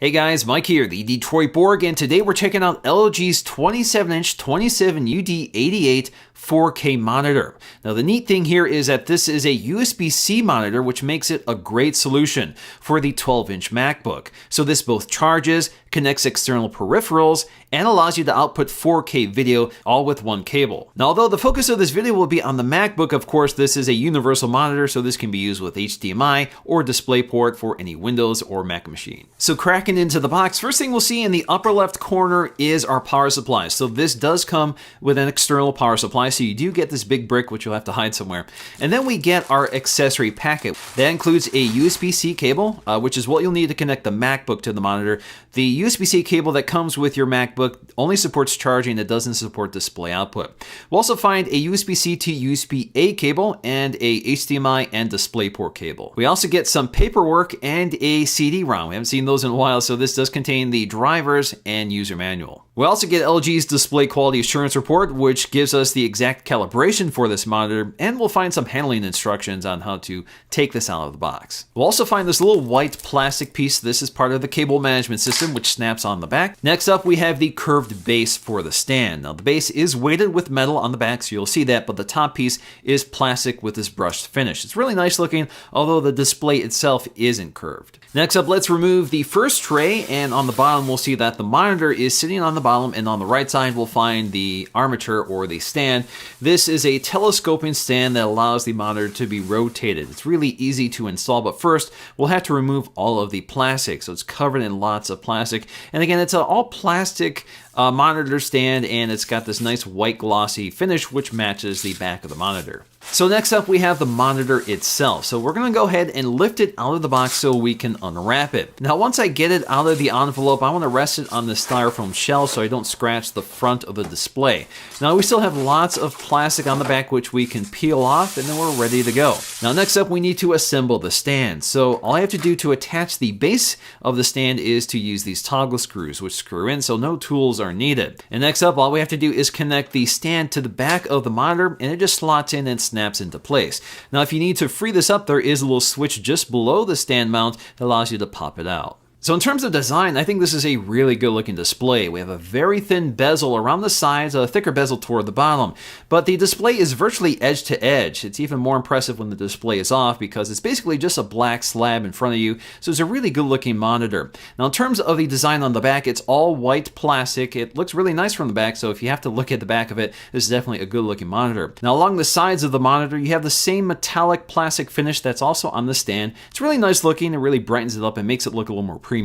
Hey guys, Mike here, the Detroit Borg, and today we're checking out LG's 27-inch 27UD88 4K monitor. Now the neat thing here is that this is a USB-C monitor, which makes it a great solution for the 12-inch MacBook. So this both charges, connects external peripherals, and allows you to output 4K video all with one cable. Now although the focus of this video will be on the MacBook, of course this is a universal monitor, so this can be used with HDMI or DisplayPort for any Windows or Mac machine. So cracking into the box, first thing we'll see in the upper left corner is our power supply. So this does come with an external power supply, so you do get this big brick which you'll have to hide somewhere. And then we get our accessory packet. That includes a USB-C cable, which is what you'll need to connect the MacBook to the monitor. The USB-C cable that comes with your MacBook only supports charging, it doesn't support display output. We'll also find a USB-C to USB-A cable and a HDMI and DisplayPort cable. We also get some paperwork and a CD-ROM. We haven't seen those in a while, so this does contain the drivers and user manual. We also get LG's display quality assurance report, which gives us the exact calibration for this monitor, and we'll find some handling instructions on how to take this out of the box. We'll also find this little white plastic piece. This is part of the cable management system, which snaps on the back. Next up, we have the curved base for the stand. Now the base is weighted with metal on the back, so you'll see that, but the top piece is plastic with this brushed finish. It's really nice looking, although the display itself isn't curved. Next up, let's remove the first tray, and on the bottom we'll see that the monitor is sitting on the bottom, and on the right side we'll find the armature or the stand. This is a telescoping stand that allows the monitor to be rotated. It's really easy to install, but first we'll have to remove all of the plastic. So it's covered in lots of plastic, and again it's an all plastic monitor stand, and it's got this nice white glossy finish which matches the back of the monitor. So next up we have the monitor itself. So we're going to go ahead and lift it out of the box so we can unwrap it. Now once I get it out of the envelope, I want to rest it on the styrofoam shell so I don't scratch the front of the display. Now we still have lots of plastic on the back which we can peel off, and then we're ready to go. Now next up we need to assemble the stand. So all I have to do to attach the base of the stand is to use these toggle screws which screw in, so no tools are needed. And next up all we have to do is connect the stand to the back of the monitor, and it just slots in and snaps into place. Now if you need to free this up, there is a little switch just below the stand mount that allows you to pop it out. So in terms of design, I think this is a really good looking display. We have a very thin bezel around the sides, a thicker bezel toward the bottom, but the display is virtually edge to edge. It's even more impressive when the display is off because it's basically just a black slab in front of you, so it's a really good looking monitor. Now in terms of the design on the back, it's all white plastic. It looks really nice from the back, so if you have to look at the back of it, this is definitely a good looking monitor. Now along the sides of the monitor, you have the same metallic plastic finish that's also on the stand. It's really nice looking, it really brightens it up and makes it look a little more premium.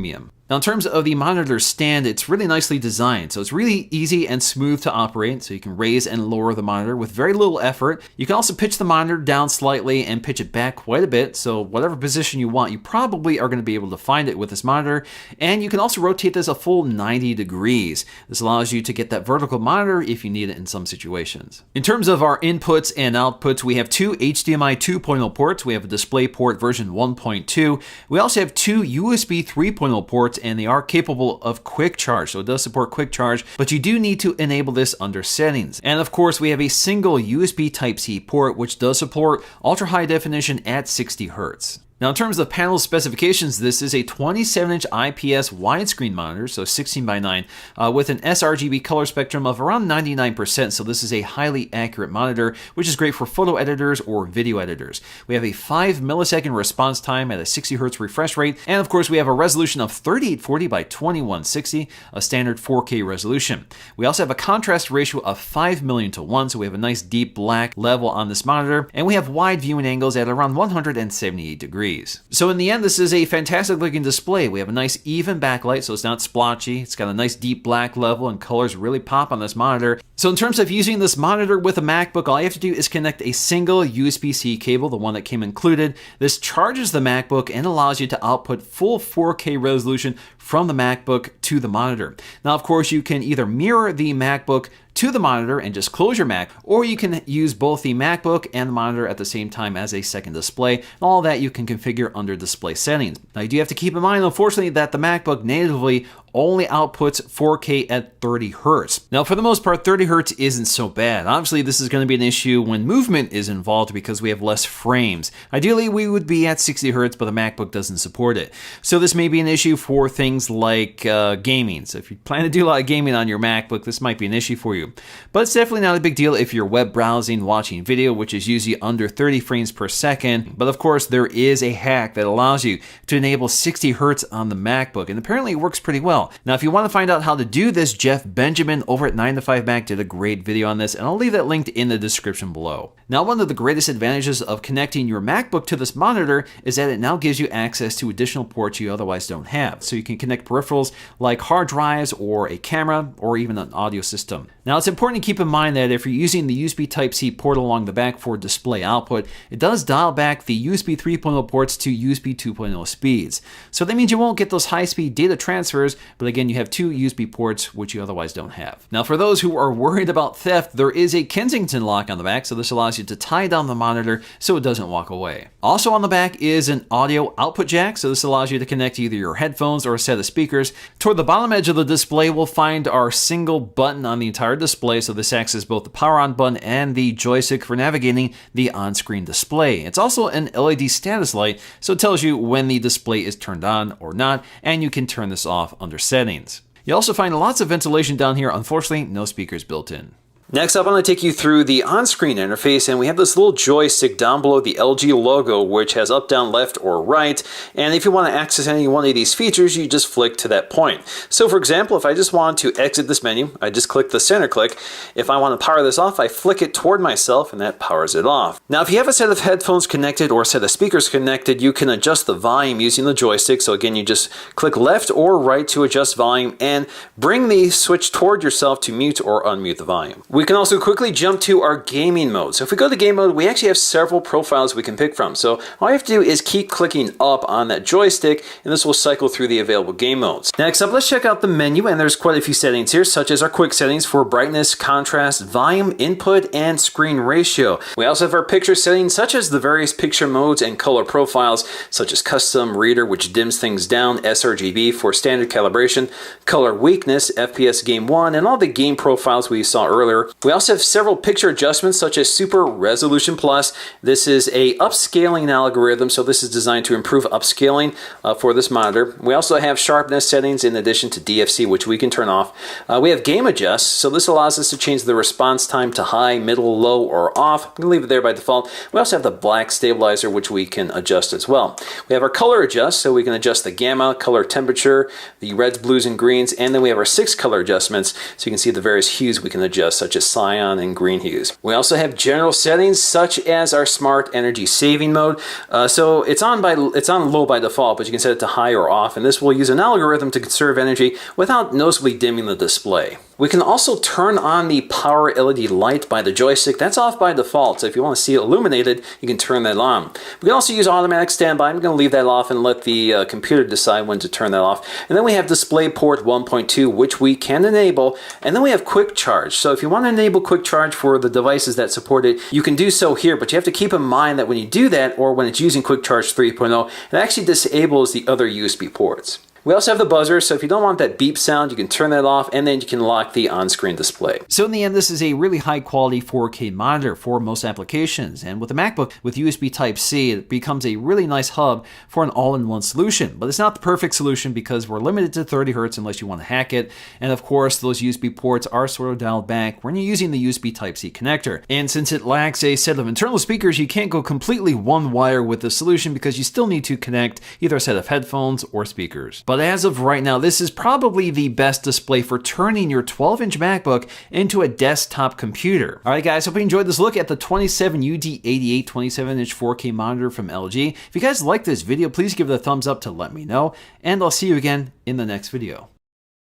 Now in terms of the monitor stand, it's really nicely designed. So it's really easy and smooth to operate, so you can raise and lower the monitor with very little effort. You can also pitch the monitor down slightly and pitch it back quite a bit, so whatever position you want, you probably are going to be able to find it with this monitor. And you can also rotate this a full 90 degrees. This allows you to get that vertical monitor if you need it in some situations. In terms of our inputs and outputs, we have two HDMI 2.0 ports. We have a DisplayPort version 1.2. We also have two USB 3.0 ports, and they are capable of quick charge, so it does support quick charge, but you do need to enable this under settings. And of course we have a single USB Type-C port which does support ultra high definition at 60 Hz. Now in terms of panel specifications, this is a 27-inch IPS widescreen monitor, so 16:9, with an sRGB color spectrum of around 99%, so this is a highly accurate monitor, which is great for photo editors or video editors. We have a 5 millisecond response time at a 60 Hz refresh rate, and of course we have a resolution of 3840 by 2160, a standard 4K resolution. We also have a contrast ratio of 5 million to 1, so we have a nice deep black level on this monitor, and we have wide viewing angles at around 178 degrees. So in the end, this is a fantastic looking display. We have a nice even backlight, so it's not splotchy. It's got a nice deep black level, and colors really pop on this monitor. So in terms of using this monitor with a MacBook, all you have to do is connect a single USB-C cable, the one that came included. This charges the MacBook and allows you to output full 4K resolution from the MacBook to the monitor. Now, of course, you can either mirror the MacBook to the monitor and just close your Mac, or you can use both the MacBook and the monitor at the same time as a second display. And all that you can configure under display settings. Now you do have to keep in mind, unfortunately, that the MacBook natively only outputs 4K at 30 Hz. Now, for the most part, 30 Hz isn't so bad. Obviously, this is going to be an issue when movement is involved because we have less frames. Ideally, we would be at 60 Hz, but the MacBook doesn't support it. So this may be an issue for things like gaming. So if you plan to do a lot of gaming on your MacBook, this might be an issue for you. But it's definitely not a big deal if you're web browsing, watching video, which is usually under 30 frames per second. But of course, there is a hack that allows you to enable 60 Hz on the MacBook, and apparently it works pretty well. Now, if you want to find out how to do this, Jeff Benjamin over at 9to5Mac did a great video on this, and I'll leave that linked in the description below. Now, one of the greatest advantages of connecting your MacBook to this monitor is that it now gives you access to additional ports you otherwise don't have. So you can connect peripherals like hard drives or a camera or even an audio system. Now, it's important to keep in mind that if you're using the USB Type-C port along the back for display output, it does dial back the USB 3.0 ports to USB 2.0 speeds. So that means you won't get those high-speed data transfers, but again, you have two USB ports which you otherwise don't have. Now, for those who are worried about theft, there is a Kensington lock on the back, so this allows you to tie down the monitor so it doesn't walk away. Also on the back is an audio output jack, so this allows you to connect either your headphones or a set of speakers. Toward the bottom edge of the display, we'll find our single button on the entire display, so this acts as both the power on button and the joystick for navigating the on-screen display. It's also an LED status light, so it tells you when the display is turned on or not, and you can turn this off under settings. You also find lots of ventilation down here. Unfortunately, no speakers built in. Next up, I'm going to take you through the on-screen interface, and we have this little joystick down below the LG logo, which has up, down, left, or right. And if you want to access any one of these features, you just flick to that point. So for example, if I just want to exit this menu, I just click the center click. If I want to power this off, I flick it toward myself, and that powers it off. Now, if you have a set of headphones connected or a set of speakers connected, you can adjust the volume using the joystick. So again, you just click left or right to adjust volume and bring the switch toward yourself to mute or unmute the volume. We can also quickly jump to our gaming mode. So if we go to game mode, we actually have several profiles we can pick from. So all you have to do is keep clicking up on that joystick, and this will cycle through the available game modes. Next up, let's check out the menu, and there's quite a few settings here, such as our quick settings for brightness, contrast, volume, input, and screen ratio. We also have our picture settings, such as the various picture modes and color profiles, such as custom reader, which dims things down, sRGB for standard calibration, color weakness, FPS game 1, and all the game profiles we saw earlier. We also have several picture adjustments such as Super Resolution Plus. This is a upscaling algorithm, so this is designed to improve upscaling for this monitor. We also have sharpness settings in addition to DFC, which we can turn off. We have Game Adjust, so this allows us to change the response time to high, middle, low, or off. I'm going to leave it there by default. We also have the black stabilizer, which we can adjust as well. We have our Color Adjust, so we can adjust the gamma, color temperature, the reds, blues, and greens, and then we have our 6 color adjustments, so you can see the various hues we can adjust, such as cyan and green hues. We also have general settings such as our smart energy saving mode. So it's on low by default, but you can set it to high or off, and this will use an algorithm to conserve energy without noticeably dimming the display. We can also turn on the power LED light by the joystick. That's off by default, so if you want to see it illuminated, you can turn that on. We can also use automatic standby. I'm going to leave that off and let the computer decide when to turn that off. And then we have DisplayPort 1.2, which we can enable. And then we have Quick Charge. So if you want to enable Quick Charge for the devices that support it, you can do so here, but you have to keep in mind that when you do that, or when it's using Quick Charge 3.0, it actually disables the other USB ports. We also have the buzzer, so if you don't want that beep sound, you can turn that off, and then you can lock the on-screen display. So in the end, this is a really high-quality 4K monitor for most applications, and with the MacBook with USB Type-C, it becomes a really nice hub for an all-in-one solution. But it's not the perfect solution because we're limited to 30 Hz unless you want to hack it, and of course, those USB ports are sort of dialed back when you're using the USB Type-C connector. And since it lacks a set of internal speakers, you can't go completely one wire with the solution because you still need to connect either a set of headphones or speakers. But as of right now, this is probably the best display for turning your 12-inch MacBook into a desktop computer. All right, guys, hope you enjoyed this look at the 27UD88 27-inch 4K monitor from LG. If you guys like this video, please give it a thumbs up to let me know, and I'll see you again in the next video.